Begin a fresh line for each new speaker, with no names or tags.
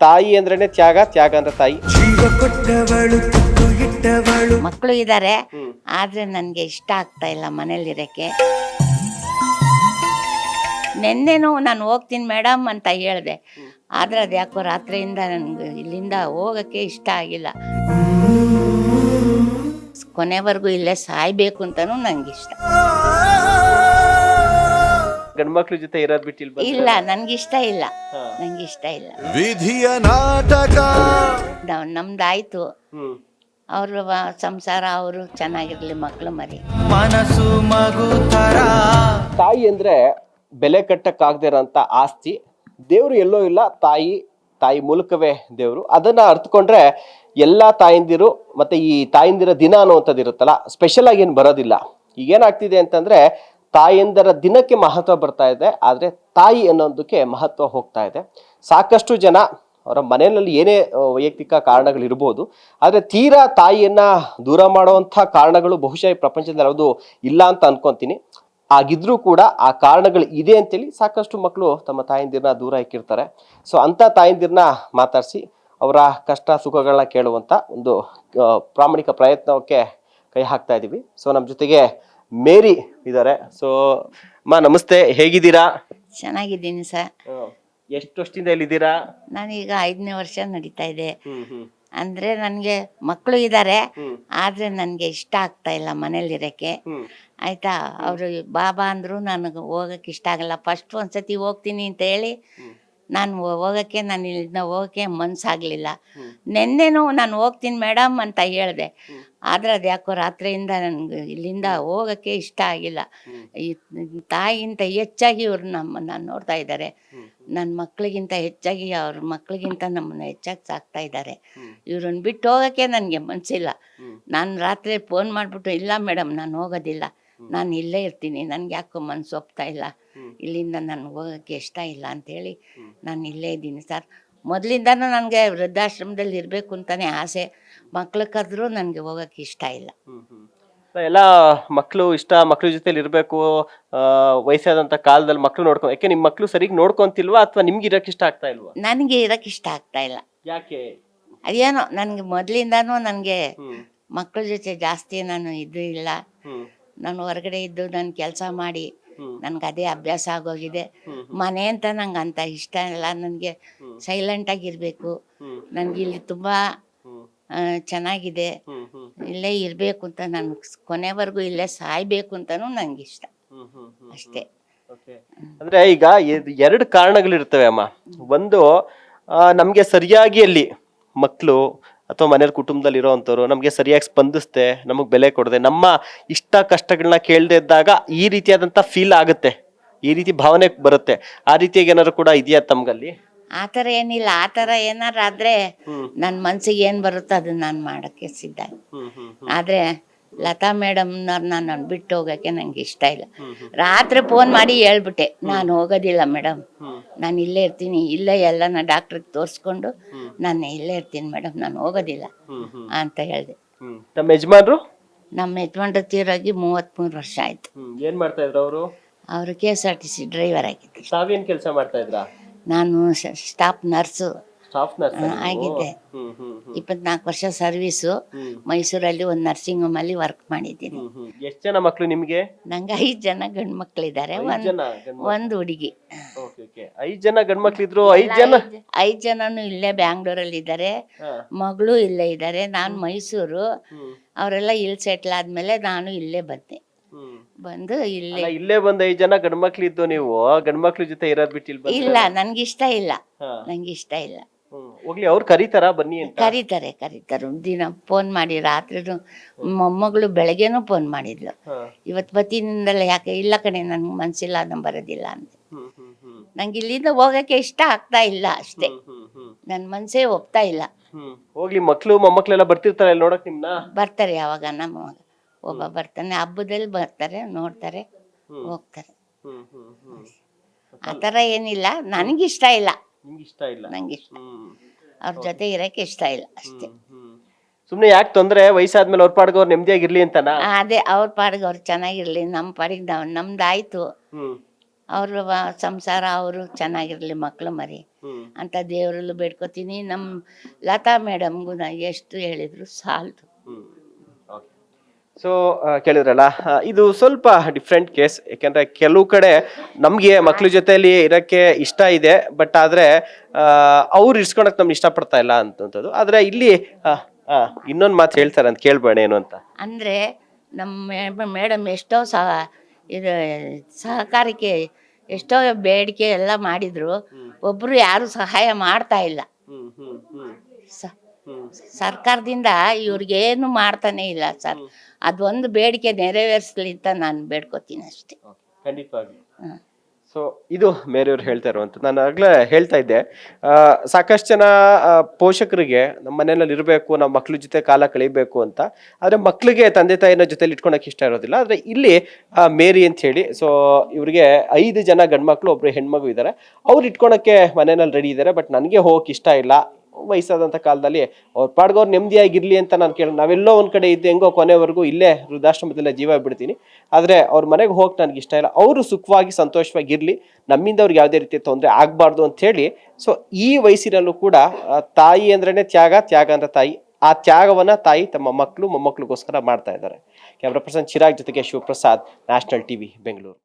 ತಾಯಿ ಅಂದ್ರೇನೆ ತ್ಯಾಗ, ತ್ಯಾಗ ಅಂದ್ರೆ ತಾಯಿ.
ಮಕ್ಕಳು ಇದ್ದಾರೆ, ಆದ್ರೆ ನನ್ಗೆ ಇಷ್ಟ ಆಗ್ತಾ ಇಲ್ಲ ಮನೇಲಿರಕ್ಕೆ. ನೆನ್ನೆನೂ ನಾನು ಹೋಗ್ತೀನಿ ಮೇಡಮ್ ಅಂತ ಹೇಳಿದೆ, ಆದ್ರೆ ಅದ್ಯಾಕೋ ರಾತ್ರಿಯಿಂದ ನನ್ಗೆ ಇಲ್ಲಿಂದ ಹೋಗಕ್ಕೆ ಇಷ್ಟ ಆಗಿಲ್ಲ. ಕೊನೆವರೆಗೂ ಇಲ್ಲೇ ಸಾಯ್ಬೇಕು ಅಂತನೂ ನಂಗೆ ಇಷ್ಟ
ಗಂಡ್ಮಕ್ಳ ಜೊತೆ ಇರೋದ್ ಬಿಟ್ಟಿಲ್ಲ.
ಇಲ್ಲ, ನನ್ಗಿಷ್ಟ ಇಲ್ಲ, ನಂಗಿಷ್ಟ ಇಲ್ಲ.
ವಿಧಿಯ ನಾಟಕ
ನಮ್ದಾಯ್ತು, ಅವ್ರ ಸಂಸಾರ ಅವರು ಚೆನ್ನಾಗಿರ್ಲಿ, ಮಕ್ಳು ಮರಿ.
ಮನಸ್ಸು ಮಗು ತರ.
ತಾಯಿ ಅಂದ್ರೆ ಬೆಲೆ ಕಟ್ಟಕ್ಕಾಗದೇ ಇರೋಂಥ ಆಸ್ತಿ. ದೇವ್ರು ಎಲ್ಲೋ ಇಲ್ಲ, ತಾಯಿ ಮೂಲಕವೇ ದೇವ್ರು. ಅದನ್ನ ಅರ್ಥಕೊಂಡ್ರೆ ಎಲ್ಲಾ ತಾಯಂದಿರು ಮತ್ತೆ ಈ ತಾಯಂದಿರ ದಿನ ಅನ್ನುವಂಥದ್ದು ಇರುತ್ತಲ್ಲ, ಸ್ಪೆಷಲ್ ಆಗಿ ಏನು ಬರೋದಿಲ್ಲ. ಈಗೇನಾಗ್ತಿದೆ ಅಂತಂದ್ರೆ ತಾಯಂದರ ದಿನಕ್ಕೆ ಮಹತ್ವ ಬರ್ತಾ ಇದೆ, ಆದ್ರೆ ತಾಯಿ ಅನ್ನೋದಕ್ಕೆ ಮಹತ್ವ ಹೋಗ್ತಾ ಇದೆ. ಸಾಕಷ್ಟು ಜನ ಅವರ ಮನೆಯಲ್ಲಿ ಏನೇ ವೈಯಕ್ತಿಕ ಕಾರಣಗಳಿರ್ಬೋದು, ಆದರೆ ತೀರಾ ತಾಯಿಯನ್ನ ದೂರ ಮಾಡುವಂಥ ಕಾರಣಗಳು ಬಹುಶಃ ಈ ಪ್ರಪಂಚದಲ್ಲಿ ಯಾವುದು ಇಲ್ಲ ಅಂತ ಅನ್ಕೊಂತೀನಿ. ಆಗಿದ್ರೂ ಕೂಡ ಆ ಕಾರಣಗಳು ಇದೆ ಅಂತೇಳಿ ಸಾಕಷ್ಟು ಮಕ್ಕಳು ತಮ್ಮ ತಾಯಂದಿರನ್ನ ದೂರ ಇಕ್ಕಿರ್ತಾರೆ. ಸೊ ಅಂಥ ತಾಯಂದಿರನ್ನ ಮಾತಾಡಿಸಿ ಅವರ ಕಷ್ಟ ಸುಖಗಳನ್ನ ಕೇಳುವಂಥ ಒಂದು ಪ್ರಾಮಾಣಿಕ ಪ್ರಯತ್ನಕ್ಕೆ ಕೈ ಹಾಕ್ತಾ ಇದ್ದೀವಿ. ಸೊ ನಮ್ಮ ಜೊತೆಗೆ ಮೇರಿ ಇದ್ದಾರೆ. ಸೊ ಅಮ್ಮ ನಮಸ್ತೆ, ಹೇಗಿದ್ದೀರಾ?
ಚೆನ್ನಾಗಿದ್ದೀನಿ ಸರ್.
ಎಷ್ಟು ವರ್ಷದಿಂದ ಇಲ್ಲಿದ್ದೀರಾ?
ನಾನೀಗ 5ನೇ ವರ್ಷ ನಡೀತಾ ಇದೆ. ಅಂದ್ರೆ ನನ್ಗೆ ಮಕ್ಕಳು ಇದ್ದಾರೆ, ಆದ್ರೆ ನನ್ಗೆ ಇಷ್ಟ ಆಗ್ತಾ ಇಲ್ಲ ಮನೇಲಿರಕ್ಕೆ. ಆಯ್ತಾ, ಅವರು ಬಾಬಾ ಅಂದ್ರು ನನಗೆ ಹೋಗಕ್ಕೆ ಇಷ್ಟ ಆಗಲ್ಲ. ಫಸ್ಟ್ ಒಂದ್ಸತಿ ಹೋಗ್ತೀನಿ ಅಂತ ಹೇಳಿ ನಾನು ಇಲ್ಲಿಂದ ಹೋಗಕ್ಕೆ ಮನ್ಸಾಗ್ಲಿಲ್ಲ. ನೆನ್ನೆನೂ ನಾನು ಹೋಗ್ತೀನಿ ಮೇಡಮ್ ಅಂತ ಹೇಳಿದೆ, ಆದ್ರೆ ಅದ್ಯಾಕೋ ರಾತ್ರಿಯಿಂದ ನನ್ಗೆ ಇಲ್ಲಿಂದ ಹೋಗಕ್ಕೆ ಇಷ್ಟ ಆಗಿಲ್ಲ. ಈ ತಾಯಿಗಿಂತ ಹೆಚ್ಚಾಗಿ ಇವ್ರು ನಮ್ಮನ್ನ ನೋಡ್ತಾ ಇದ್ದಾರೆ. ನನ್ನ ಮಕ್ಳಿಗಿಂತ ಹೆಚ್ಚಾಗಿ ಅವ್ರ ಮಕ್ಳಿಗಿಂತ ನಮ್ಮನ್ನ ಹೆಚ್ಚಾಗಿ ಸಾಕ್ತಾ ಇದ್ದಾರೆ. ಇವ್ರನ್ನ ಬಿಟ್ಟು ಹೋಗಕ್ಕೆ ನನಗೆ ಮನಸ್ಸಿಲ್ಲ. ನಾನು ರಾತ್ರಿ ಫೋನ್ ಮಾಡಿಬಿಟ್ಟು, ಇಲ್ಲ ಮೇಡಮ್ ನಾನು ಹೋಗೋದಿಲ್ಲ, ನಾನು ಇಲ್ಲೇ ಇರ್ತೀನಿ, ನನಗೆ ಯಾಕೋ ಮನಸ್ಸು ಒಪ್ತಾ ಇಲ್ಲ, ಇಲ್ಲಿಂದ ನಾನು ಹೋಗೋಕ್ಕೆ ಇಷ್ಟ ಇಲ್ಲ ಅಂಥೇಳಿ ನಾನು ಇಲ್ಲೇ ಇದ್ದೀನಿ ಸರ್. ಮೊದಲಿಂದನೂ ನನಗೆ ವೃದ್ಧಾಶ್ರಮದಲ್ಲಿ ಇರಬೇಕು ಅಂತಲೇ ಆಸೆ. ಮಕ್ಳು ಕರೆದ್ರೂ ನನಗೆ ಹೋಗೋಕ್ಕೆ ಇಷ್ಟ ಇಲ್ಲ.
ಎಲ್ಲ ಮಕ್ಕಳು ಇಷ್ಟ, ಮಕ್ಳ ಜೊತೆಲಿ ಇರಬೇಕು. ವಯಸ್ಸಾದಂಥ ಕಾಲದಲ್ಲಿ ಮಕ್ಳು ನೋಡ್ಕೊ, ಯಾಕೆ ನಿಮ್ಮ ಮಕ್ಳು ಸರಿಯಾಗಿ ನೋಡ್ಕೊಂತಿಲ್ವಾ ಅಥವಾ ನಿಮ್ಗೆ ಇರಕ್ಕೆ ಇಷ್ಟ ಆಗ್ತಾ ಇಲ್ವಾ?
ನನಗೆ ಇರಕ್ಕೆ ಇಷ್ಟ ಆಗ್ತಾ ಇಲ್ಲ.
ಯಾಕೆ?
ಅದೇನೋ ನನಗೆ ಮೊದಲಿಂದನೂ ನನಗೆ ಮಕ್ಕಳ ಜೊತೆ ಜಾಸ್ತಿ ನಾನು ಇದು ಇಲ್ಲ. ನಾನು ಹೊರಗಡೆ ಇದ್ದು ನಾನು ಕೆಲಸ ಮಾಡಿ ನನ್ಗೆ ಅದೇ ಅಭ್ಯಾಸ ಆಗೋಗಿದೆ. ಮನೆ ಅಂತ ನಂಗೆ ಅಂತ ಇಷ್ಟ ಇಲ್ಲ. ನನಗೆ ಸೈಲೆಂಟಾಗಿರಬೇಕು. ನನಗೆ ಇಲ್ಲಿ ತುಂಬ ಚೆನ್ನಾಗಿದೆ, ಇಲ್ಲೇ ಇರಬೇಕು ಅಂತ, ನಾನು ಕೊನೆವರೆಗೂ ಇಲ್ಲೇ ಸಾಯ್ಬೇಕು ಅಂತನೂ ನಂಗೆ ಇಷ್ಟ ಅಷ್ಟೇ.
ಅಂದ್ರೆ ಈಗ 2 ಕಾರಣಗಳಿರ್ತವೆ ಅಮ್ಮ. ಒಂದು, ನಮ್ಗೆ ಸರಿಯಾಗಿ ಅಲ್ಲಿ ಮಕ್ಕಳು ಅಥವಾ ಮನೆಯ ಕುಟುಂಬದಲ್ಲಿ ಇರೋವಂಥವ್ರು ನಮ್ಗೆ ಸರಿಯಾಗಿ ಸ್ಪಂದಿಸ್ದೆ, ನಮಗ್ ಬೆಲೆ ಕೊಡದೆ, ನಮ್ಮ ಇಷ್ಟ ಕಷ್ಟಗಳನ್ನ ಕೇಳದೆ ಇದ್ದಾಗ ಈ ರೀತಿಯಾದಂತ ಫೀಲ್ ಆಗುತ್ತೆ, ಈ ರೀತಿ ಭಾವನೆ ಬರುತ್ತೆ. ಆ ರೀತಿಯಾಗಿ ಏನಾದ್ರು ಕೂಡ ಇದೆಯಾ ತಮ್ಗಲ್ಲಿ?
ಆ ಥರ ಏನಿಲ್ಲ. ಆ ಥರ ಏನಾರು ಆದ್ರೆ ನನ್ನ ಮನ್ಸಿಗೆ ಏನು ಬರುತ್ತೋ ಅದನ್ನ ನಾನು ಮಾಡೋಕ್ಕೆ ಸಿದ್ಧ. ಆದ್ರೆ ಲತಾ ಮೇಡಮ್ನವ್ರು ನಾನು ಬಿಟ್ಟು ಹೋಗೋಕ್ಕೆ ನಂಗೆ ಇಷ್ಟ ಇಲ್ಲ. ರಾತ್ರಿ ಫೋನ್ ಮಾಡಿ ಹೇಳ್ಬಿಟ್ಟೆ, ನಾನು ಹೋಗೋದಿಲ್ಲ ಮೇಡಮ್, ನಾನು ಇಲ್ಲೇ ಇರ್ತೀನಿ, ಇಲ್ಲೇ ಎಲ್ಲ ಡಾಕ್ಟ್ರಿಗೆ ತೋರಿಸ್ಕೊಂಡು ನಾನು ಇಲ್ಲೇ ಇರ್ತೀನಿ ಮೇಡಮ್, ನಾನು ಹೋಗೋದಿಲ್ಲ ಅಂತ ಹೇಳಿದೆ.
ನಮ್ಮ ಯಜಮಾನ್ರು?
ನಮ್ಮ ಯಜಮಾನ್ರು ತೀರೋಗಿ 33 ವರ್ಷ ಆಯ್ತು.
ಏನ್ ಮಾಡ್ತಾ ಇದ್ರು ಅವರು?
ಅವರು KSRTC ಡ್ರೈವರ್ ಆಗಿದ್ರು.
ತಾವೇನ್ ಕೆಲಸ ಮಾಡ್ತಾ ಇದ್ರಾ?
ನಾನು ಸ್ಟಾಫ್ ನರ್ಸು ಆಗಿದ್ದೆ. 24 ವರ್ಷ ಸರ್ವೀಸು. ಮೈಸೂರಲ್ಲಿ ಒಂದು ನರ್ಸಿಂಗ್ ಹೋಮ್ ಅಲ್ಲಿ ವರ್ಕ್ ಮಾಡಿದ್ದೀನಿ.
ಎಷ್ಟು ಜನ ಮಕ್ಕಳು ನಿಮ್ಗೆ?
ನಂಗೆ 5 ಜನ ಗಂಡು ಮಕ್ಕಳಿದ್ದಾರೆ, ಒಂದು ಹುಡುಗಿ.
5 ಜನ ಗಂಡು ಮಕ್ಳಿದ್ರು.
5 ಜನನು ಇಲ್ಲೇ ಬ್ಯಾಂಗ್ಳೂರಲ್ಲಿ ಇದ್ದಾರೆ, ಮಗಳು ಇಲ್ಲೇ ಇದ್ದಾರೆ. ನಾನು ಮೈಸೂರು, ಅವರೆಲ್ಲ ಇಲ್ಲಿ ಸೆಟ್ಲ್ ಆದ್ಮೇಲೆ ನಾನು ಇಲ್ಲೇ ಬಂದು
ಇಲ್ಲೇ ಬಂದ 5 ಜನ ಗಂಡು ಮಕ್ಳು ಇದ್ದು. ನೀವು ಗಂಡು ಮಕ್ಳ ಜೊತೆ ಇರೋದ್ ಬಿಟ್ಟಿಲ್ಲ?
ಇಲ್ಲ, ನನ್ಗಿಷ್ಟ ಇಲ್ಲ, ನಂಗಿಷ್ಟ ಇಲ್ಲ.
ಹೋಗ್ಲಿ, ಅವ್ರು ಕರೀತಾರ ಬನ್ನಿ ಅಂತ?
ಕರೀತಾರೆ. ದಿನ ಫೋನ್ ಮಾಡಿ, ರಾತ್ರಿ ಮೊಮ್ಮಗಳು ಬೆಳಗ್ಗೆನೂ ಫೋನ್ ಮಾಡಿದ್ಲು, ಇವತ್ತು ಬತ್ತೀನಿಂದಲ್ಲ, ಯಾಕೆ? ಇಲ್ಲ ಕಣೆ, ನನ್ಗೆ ಮನ್ಸಿಲ್ಲ, ನಾನು ಬರೋದಿಲ್ಲ ಅಂತ. ನಂಗೆ ಇಲ್ಲಿಂದ ಹೋಗಕ್ಕೆ ಇಷ್ಟ ಆಗ್ತಾ ಇಲ್ಲ ಅಷ್ಟೇ, ನನ್ನ ಮನ್ಸೇ ಒಪ್ತಾ ಇಲ್ಲ.
ಹೋಗ್ಲಿ, ಮಕ್ಳು ಮೊಮ್ಮಕ್ಳೆಲ್ಲ ಬರ್ತಿರ್ತಾರೆ ನೋಡಕ್ ನಿಮ್ನ? ಬರ್ತಾರೆ,
ಯಾವಾಗ ನಮ್ಮ ಒಬ್ಬ ಬರ್ತಾನೆ, ಹಬ್ಬದಲ್ಲಿ ಬರ್ತಾರೆ, ನೋಡ್ತಾರೆ, ಹೋಗ್ತಾರೆ. ಆ ಥರ ಏನಿಲ್ಲ, ನನಗಿಷ್ಟ ಇಲ್ಲ. ನಂಗಿಷ್ಟ, ಅವ್ರ ಜೊತೆ ಇರಕ್ಕೆ ಇಷ್ಟ ಇಲ್ಲ ಅಷ್ಟೇ.
ಸುಮ್ನೆ ಯಾಕೆ ತೊಂದ್ರೆ? ವಯಸ್ಸಾದ್ಮೇಲೆ ಅವ್ರ ಪಾಡಿಗೆ ಅವ್ರು ನೆಮ್ಮದಿಯಾಗಿರ್ಲಿ ಅಂತನಾ?
ಅದೇ, ಅವ್ರ ಪಾಡಿಗೆ ಅವ್ರು ಚೆನ್ನಾಗಿರ್ಲಿ, ನಮ್ಮ ಪಾಡಿಗೆ ನಮ್ದಾಯ್ತು. ಅವ್ರ ಸಂಸಾರ ಅವರು ಚೆನ್ನಾಗಿರಲಿ, ಮಕ್ಕಳು ಮರಿ ಅಂತ ದೇವರಲ್ಲೂ ಬೇಡ್ಕೊತೀನಿ. ನಮ್ಮ ಲತಾ ಮೇಡಮ್ಗೂ ನಾ ಎಷ್ಟು ಹೇಳಿದ್ರು ಸಾಲದು.
ಸೊ ಕೇಳಿದ್ರಲ್ಲ, ಇದು ಸ್ವಲ್ಪ ಡಿಫ್ರೆಂಟ್ ಕೇಸ್. ಯಾಕೆಂದ್ರೆ ಕೆಲವು ಕಡೆ ನಮ್ಗೆ ಮಕ್ಳ ಜೊತೆಲಿ ಇರಕ್ಕೆ ಇಷ್ಟ ಇದೆ, ಬಟ್ ಆದ್ರೆ ಅವ್ರು ಇರ್ಸ್ಕೊಳಕ್ ನಮ್ಗೆ ಇಷ್ಟಪಡ್ತಾ ಇಲ್ಲ ಅಂತಂಥದ್ದು. ಆದ್ರೆ ಇಲ್ಲಿ ಇನ್ನೊಂದು ಮಾತು ಹೇಳ್ತಾರೆ ಅಂತ ಕೇಳ್ಬೇಡ ಏನು ಅಂತ.
ಅಂದರೆ ನಮ್ಮ ಮೇಡಮ್ ಎಷ್ಟೋ ಇದು ಸಹಕಾರಕ್ಕೆ ಎಷ್ಟೋ ಬೇಡಿಕೆ ಎಲ್ಲ ಮಾಡಿದ್ರು, ಒಬ್ಬರು ಯಾರು ಸಹಾಯ ಮಾಡ್ತಾ ಇಲ್ಲ. ಸರ್ಕಾರದಿಂದ ಇವ್ರಿಗೇನು ಮಾಡ್ತಾನೆ ಇಲ್ಲ ಸರ್. ಅದೊಂದು ಬೇಡಿಕೆ ನೆರವೇರಿಸ್ಲಿ ಅಂತ ನಾನು ಬೇಡ್ಕೊತೀನಿ ಅಷ್ಟೇ.
ಖಂಡಿತವಾಗಿ. ಸೊ ಇದು ಮೇರೆಯವ್ರು ಹೇಳ್ತಾ ಇರುವಂಥದ್ದು. ನಾನು ಆಗ್ಲೇ ಹೇಳ್ತಾ ಇದ್ದೆ, ಸಾಕಷ್ಟು ಜನ ಪೋಷಕರಿಗೆ ನಮ್ಮ ಮನೆಯಲ್ಲಿ ಇರಬೇಕು, ನಮ್ಮ ಮಕ್ಳ ಜೊತೆ ಕಾಲ ಕಳೀಬೇಕು ಅಂತ. ಆದರೆ ಮಕ್ಳಿಗೆ ತಂದೆ ತಾಯಿನ ಜೊತೆಲಿ ಇಟ್ಕೊಳಕ್ಕೆ ಇಷ್ಟ ಇರೋದಿಲ್ಲ. ಆದರೆ ಇಲ್ಲಿ ಮೇರಿ ಅಂತ ಹೇಳಿ, ಸೊ ಇವ್ರಿಗೆ 5 ಜನ ಗಂಡ್ಮಕ್ಳು, ಒಬ್ರು ಹೆಣ್ಮಗು ಇದ್ದಾರೆ. ಅವ್ರು ಇಟ್ಕೊಳಕ್ಕೆ ಮನೆಯಲ್ಲಿ ರೆಡಿ ಇದ್ದಾರೆ. ಬಟ್ ನನಗೆ ಹೋಗಕ್ಕೆ ಇಷ್ಟ ಇಲ್ಲ. ವಯಸ್ಸಾದಂಥ ಕಾಲದಲ್ಲಿ ಅವ್ರ ಪಾಡ್ಗವ್ರು ನೆಮ್ಮದಿಯಾಗಿರ್ಲಿ ಅಂತ ನಾನು ನಾವೆಲ್ಲೋ ಒಂದ್ ಕಡೆ ಇದ್ದು ಹೆಂಗೋ ಕೊನೆವರೆಗೂ ಇಲ್ಲೇ ವೃದ್ಧಾಶ್ರಮದಲ್ಲೇ ಜೀವ ಬಿಡ್ತೀನಿ. ಆದರೆ ಅವ್ರ ಮನೆಗೆ ಹೋಗಕ್ಕೆ ನನಗೆ ಇಷ್ಟ ಇಲ್ಲ. ಅವರು ಸುಖವಾಗಿ ಸಂತೋಷವಾಗಿರ್ಲಿ, ನಮ್ಮಿಂದ ಅವ್ರಿಗೆ ಯಾವುದೇ ರೀತಿ ತೊಂದರೆ ಆಗಬಾರ್ದು ಅಂತ ಹೇಳಿ. ಸೊ ಈ ವಯಸ್ಸಿನಲ್ಲೂ ಕೂಡ ತಾಯಿ ಅಂದ್ರೇನೆ ತ್ಯಾಗ, ತ್ಯಾಗ ಅಂದ್ರೆ ತಾಯಿ. ಆ ತ್ಯಾಗವನ್ನ ತಾಯಿ ತಮ್ಮ ಮಕ್ಕಳು ಮೊಮ್ಮಕ್ಕಳಿಗೋಸ್ಕರ ಮಾಡ್ತಾ ಇದ್ದಾರೆ. ಕ್ಯಾಮ್ರಾ ಪರ್ಸನ್ ಚಿರಾಗ್ ಜೊತೆಗೆ ಶಿವಪ್ರಸಾದ್, ನ್ಯಾಷನಲ್ ಟಿವಿ, ಬೆಂಗಳೂರು.